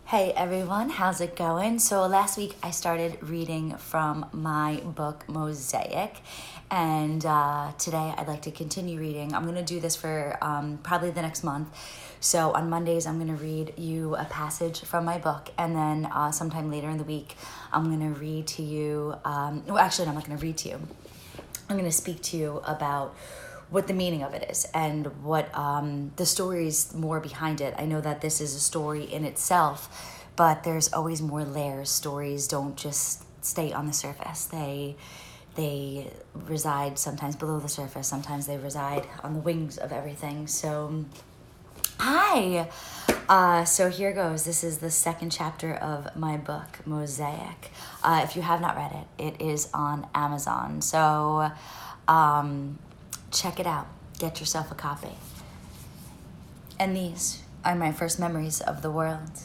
Hey everyone, how's it going? So last week I started reading from my book Mosaic, and today I'd like to continue reading. I'm going to do this for probably the next month. So on Mondays I'm going to read you a passage from my book, and then sometime later in the week I'm going to read to you, well actually no, I'm not going to read to you. I'm going to speak to you about what the meaning of it is and what the story's more behind it. I know that this is a story in itself, but there's always more layers. Stories don't just stay on the surface. They reside sometimes below the surface. Sometimes they reside on the wings of everything. So, hi. So here goes. This is the second chapter of my book, Mosaic. If you have not read it, it is on Amazon. So, check it out. Get yourself a copy. And these are my first memories of the world.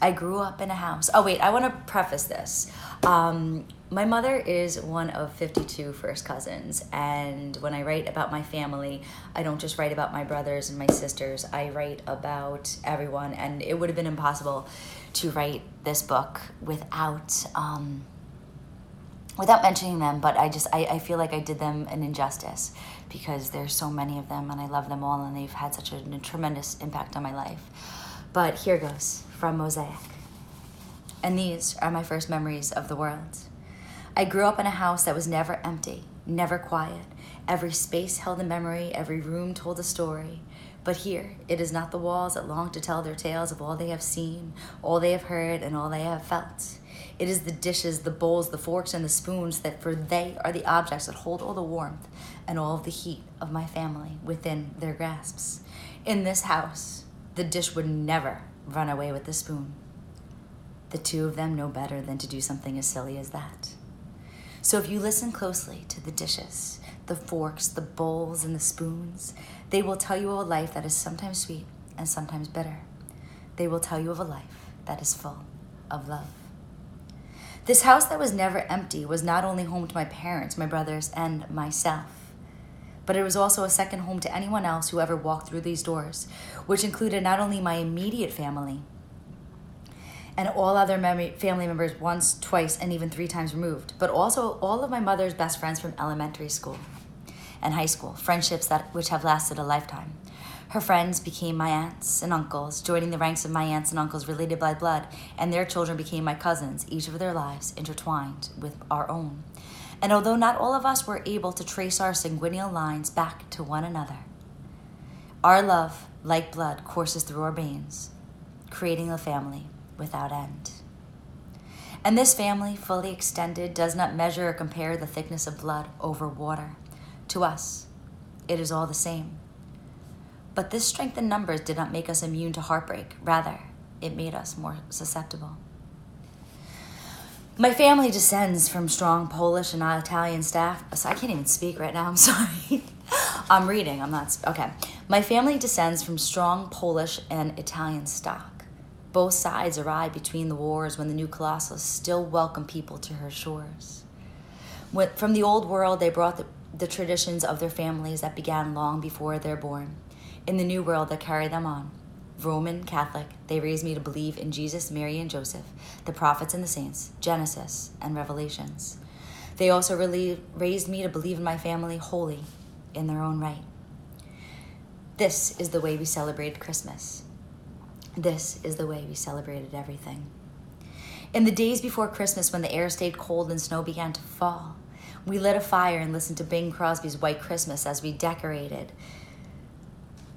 I grew up in a house. Oh, wait, I want to preface this. My mother is one of 52 first cousins, and when I write about my family, I don't just write about my brothers and my sisters. I write about everyone, and it would have been impossible to write this book without mentioning them, but I feel like I did them an injustice because there's so many of them and I love them all and they've had such a tremendous impact on my life. But here goes from Mosaic. And these are my first memories of the world. I grew up in a house that was never empty, never quiet. Every space held a memory, every room told a story. But here, it is not the walls that long to tell their tales of all they have seen, all they have heard, and all they have felt. It is the dishes, the bowls, the forks, and the spoons for they are the objects that hold all the warmth and all of the heat of my family within their grasps. In this house, the dish would never run away with the spoon. The two of them know better than to do something as silly as that. So if you listen closely to the dishes, the forks, the bowls, and the spoons, they will tell you of a life that is sometimes sweet and sometimes bitter. They will tell you of a life that is full of love. This house that was never empty was not only home to my parents, my brothers, and myself, but it was also a second home to anyone else who ever walked through these doors, which included not only my immediate family and all other family members once, twice, and even 3 times removed, but also all of my mother's best friends from elementary school and high school, friendships which have lasted a lifetime. Her friends became my aunts and uncles, joining the ranks of my aunts and uncles related by blood, and their children became my cousins, each of their lives intertwined with our own. And although not all of us were able to trace our sanguineal lines back to one another, our love, like blood, courses through our veins, creating a family without end. And this family, fully extended, does not measure or compare the thickness of blood over water. To us, it is all the same. But this strength in numbers did not make us immune to heartbreak. Rather, it made us more susceptible. My family descends from strong Polish and Italian staff. So I can't even speak right now, I'm sorry. I'm reading, I'm not, okay. My family descends from strong Polish and Italian stock. Both sides arrived between the wars when the new Colossus still welcomed people to her shores. From the old world, they brought the traditions of their families that began long before they're born. In the new world that carried them on, Roman Catholic, they raised me to believe in Jesus, Mary, and Joseph, the prophets and the saints, Genesis and Revelations. They also raised me to believe in my family wholly in their own right. This is the way we celebrated Christmas. This is the way we celebrated everything. In the days before Christmas, when the air stayed cold and snow began to fall, we lit a fire and listened to Bing Crosby's White Christmas as we decorated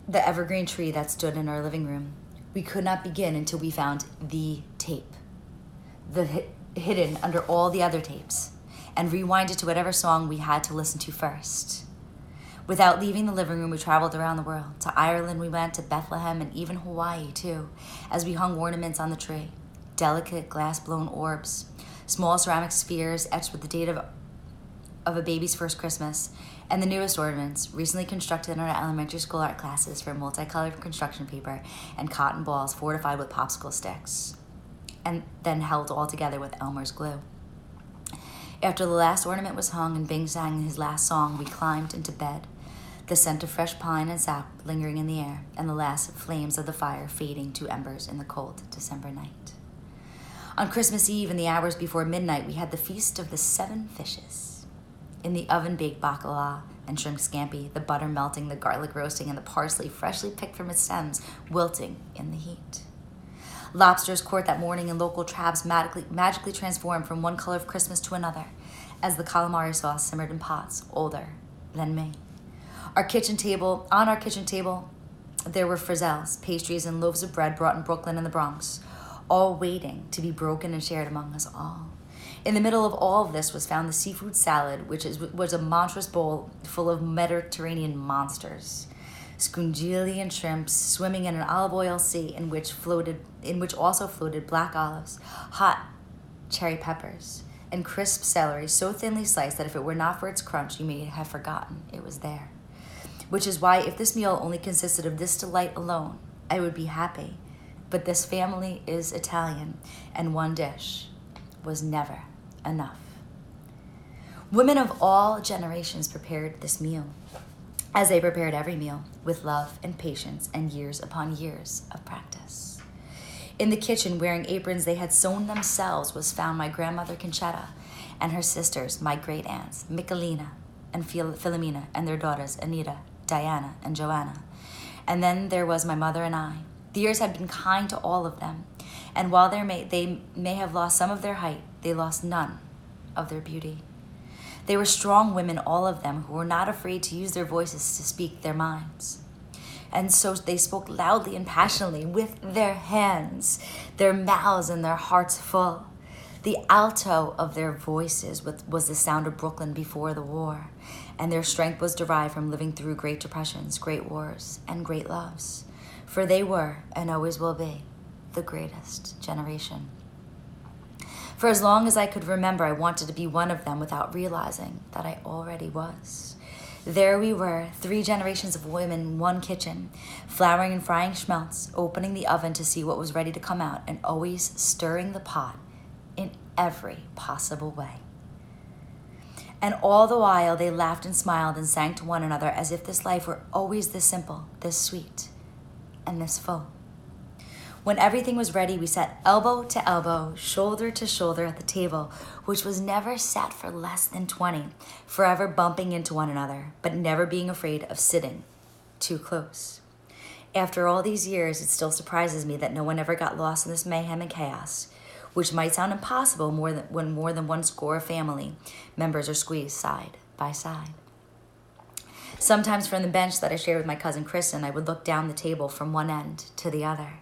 the evergreen tree that stood in our living room. We could not begin until we found the tape, hidden under all the other tapes, and rewind it to whatever song we had to listen to first. Without leaving the living room, we traveled around the world. To Ireland we went, to Bethlehem, and even Hawaii too, as we hung ornaments on the tree, delicate glass-blown orbs, small ceramic spheres etched with the date of a baby's first Christmas, and the newest ornaments, recently constructed in our elementary school art classes from multicolored construction paper and cotton balls fortified with popsicle sticks, and then held all together with Elmer's glue. After the last ornament was hung and Bing sang his last song, we climbed into bed. the scent of fresh pine and sap lingering in the air, and the last flames of the fire fading to embers in the cold December night. On Christmas Eve, in the hours before midnight, we had the Feast of the Seven Fishes. In the oven-baked bacala and shrimp scampi, the butter melting, the garlic roasting, and the parsley freshly picked from its stems wilting in the heat. Lobsters caught that morning in local traps magically transformed from one color of Christmas to another as the calamari sauce simmered in pots older than me. On our kitchen table, there were frizzelles, pastries, and loaves of bread brought in Brooklyn and the Bronx, all waiting to be broken and shared among us all. In the middle of all of this was found the seafood salad, which was a monstrous bowl full of Mediterranean monsters. Scungillian shrimps swimming in an olive oil sea in which also floated black olives, hot cherry peppers, and crisp celery so thinly sliced that if it were not for its crunch, you may have forgotten it was there. Which is why if this meal only consisted of this delight alone, I would be happy. But this family is Italian, and one dish was never enough. Women of all generations prepared this meal, as they prepared every meal, with love and patience and years upon years of practice. In the kitchen, wearing aprons they had sewn themselves, was found my grandmother Conchetta and her sisters, my great aunts, Michelina and Philomena, and their daughters, Anita, Diana, and Joanna. And then there was my mother and I. The years had been kind to all of them, and while they may have lost some of their height, they lost none of their beauty. They were strong women, all of them, who were not afraid to use their voices to speak their minds. And so they spoke loudly and passionately with their hands, their mouths and their hearts full. The alto of their voices was the sound of Brooklyn before the war, and their strength was derived from living through great depressions, great wars, and great loves. For they were, and always will be, the greatest generation. For as long as I could remember, I wanted to be one of them without realizing that I already was. There we were, 3 generations of women in one kitchen, flouring and frying schmelz, opening the oven to see what was ready to come out, and always stirring the pot in every possible way. And all the while they laughed and smiled and sang to one another as if this life were always this simple, this sweet, and this full. When everything was ready, we sat elbow to elbow, shoulder to shoulder at the table, which was never sat for less than 20, forever bumping into one another, but never being afraid of sitting too close. After all these years, it still surprises me that no one ever got lost in this mayhem and chaos, which might sound impossible when more than one score of family members are squeezed side by side. Sometimes from the bench that I shared with my cousin Kristen, I would look down the table from one end to the other.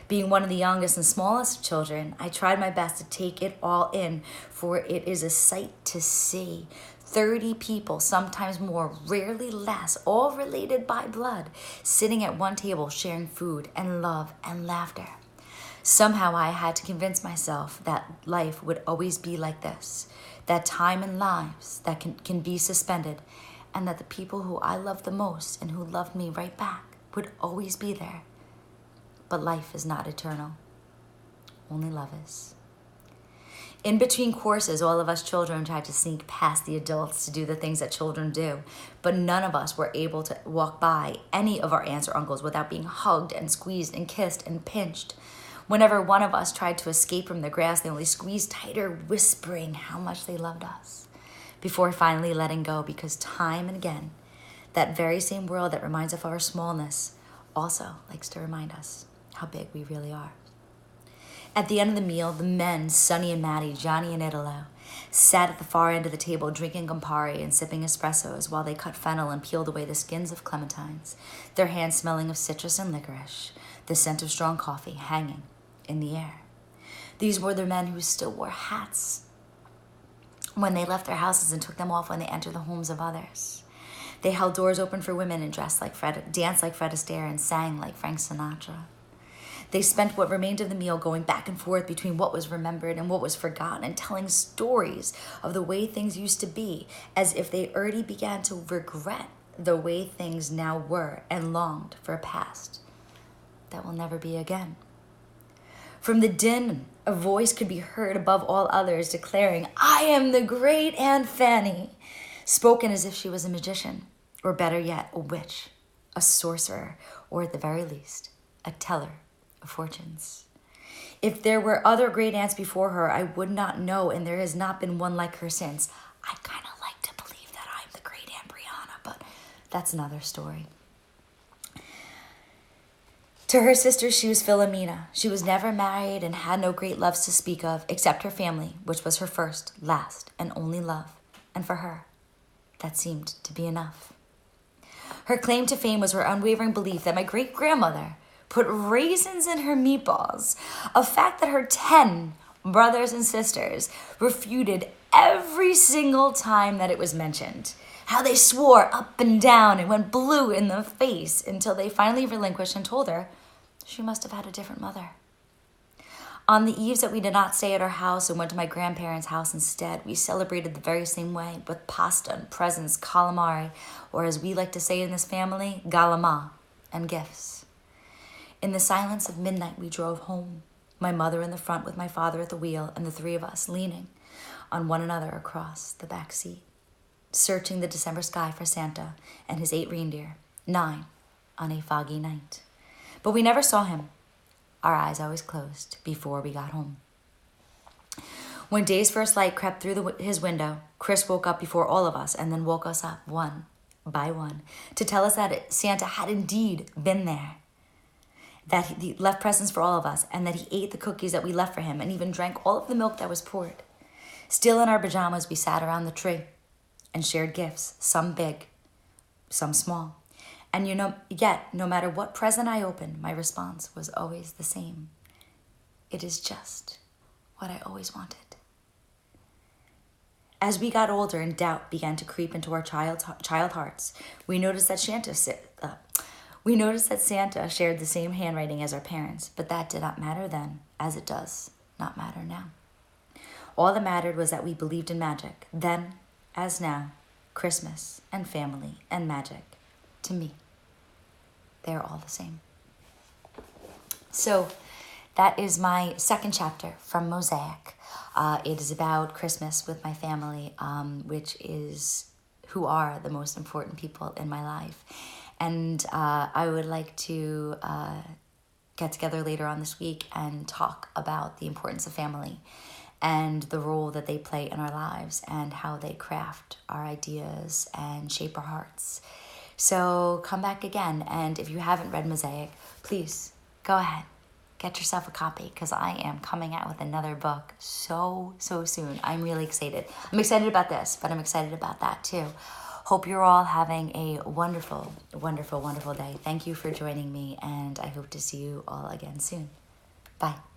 Being one of the youngest and smallest of children, I tried my best to take it all in, for it is a sight to see. 30 people, sometimes more, rarely less, all related by blood, sitting at one table sharing food and love and laughter. Somehow I had to convince myself that life would always be like this, that time and lives that can be suspended, and that the people who I loved the most and who loved me right back would always be there. But life is not eternal. Only love is. In between courses, all of us children tried to sneak past the adults to do the things that children do, but none of us were able to walk by any of our aunts or uncles without being hugged and squeezed and kissed and pinched. Whenever one of us tried to escape from the grass, they only squeezed tighter, whispering how much they loved us, before finally letting go, because time and again, that very same world that reminds us of our smallness also likes to remind us how big we really are. At the end of the meal, the men, Sonny and Maddie, Johnny and Italo, sat at the far end of the table drinking Campari and sipping espressos while they cut fennel and peeled away the skins of clementines, their hands smelling of citrus and licorice, the scent of strong coffee hanging in the air. These were the men who still wore hats when they left their houses and took them off when they entered the homes of others. They held doors open for women and danced like Fred Astaire and sang like Frank Sinatra. They spent what remained of the meal going back and forth between what was remembered and what was forgotten, and telling stories of the way things used to be, as if they already began to regret the way things now were and longed for a past that will never be again. From the din, a voice could be heard above all others declaring, "I am the great Aunt Fanny," spoken as if she was a magician, or better yet, a witch, a sorcerer, or at the very least, a teller of fortunes. If there were other great aunts before her, I would not know, and there has not been one like her since. I kind of like to believe that I'm the great Aunt Brianna, but that's another story. To her sisters, she was Philomena. She was never married and had no great loves to speak of, except her family, which was her first, last, and only love. And for her, that seemed to be enough. Her claim to fame was her unwavering belief that my great-grandmother put raisins in her meatballs, a fact that her 10 brothers and sisters refuted every single time that it was mentioned. How they swore up and down and went blue in the face until they finally relinquished and told her she must have had a different mother. On the eves that we did not stay at our house and went to my grandparents' house instead, we celebrated the very same way, with pasta and presents, calamari, or as we like to say in this family, galama, and gifts. In the silence of midnight, we drove home, my mother in the front with my father at the wheel, and the three of us leaning on one another across the back seat, searching the December sky for Santa and his 8 reindeer, 9 on a foggy night. But we never saw him, our eyes always closed before we got home. When day's first light crept through his window, Chris woke up before all of us and then woke us up one by one to tell us that Santa had indeed been there, that he left presents for all of us, and that he ate the cookies that we left for him and even drank all of the milk that was poured. Still in our pajamas, we sat around the tree and shared gifts, some big, some small. And yet, no matter what present I opened, my response was always the same. It is just what I always wanted. As we got older and doubt began to creep into our child hearts, we noticed that Santa shared the same handwriting as our parents, but that did not matter then, as it does not matter now. All that mattered was that we believed in magic, then as now, Christmas and family and magic. To me, they're all the same. So that is my second chapter from Mosaic. It is about Christmas with my family, who are the most important people in my life. And I would like to get together later on this week and talk about the importance of family and the role that they play in our lives and how they craft our ideas and shape our hearts. So come back again, and if you haven't read Mosaic, please go ahead, get yourself a copy, because I am coming out with another book so soon. I'm really excited. I'm excited about this, but I'm excited about that too. Hope you're all having a wonderful, wonderful, wonderful day. Thank you for joining me, and I hope to see you all again soon. Bye.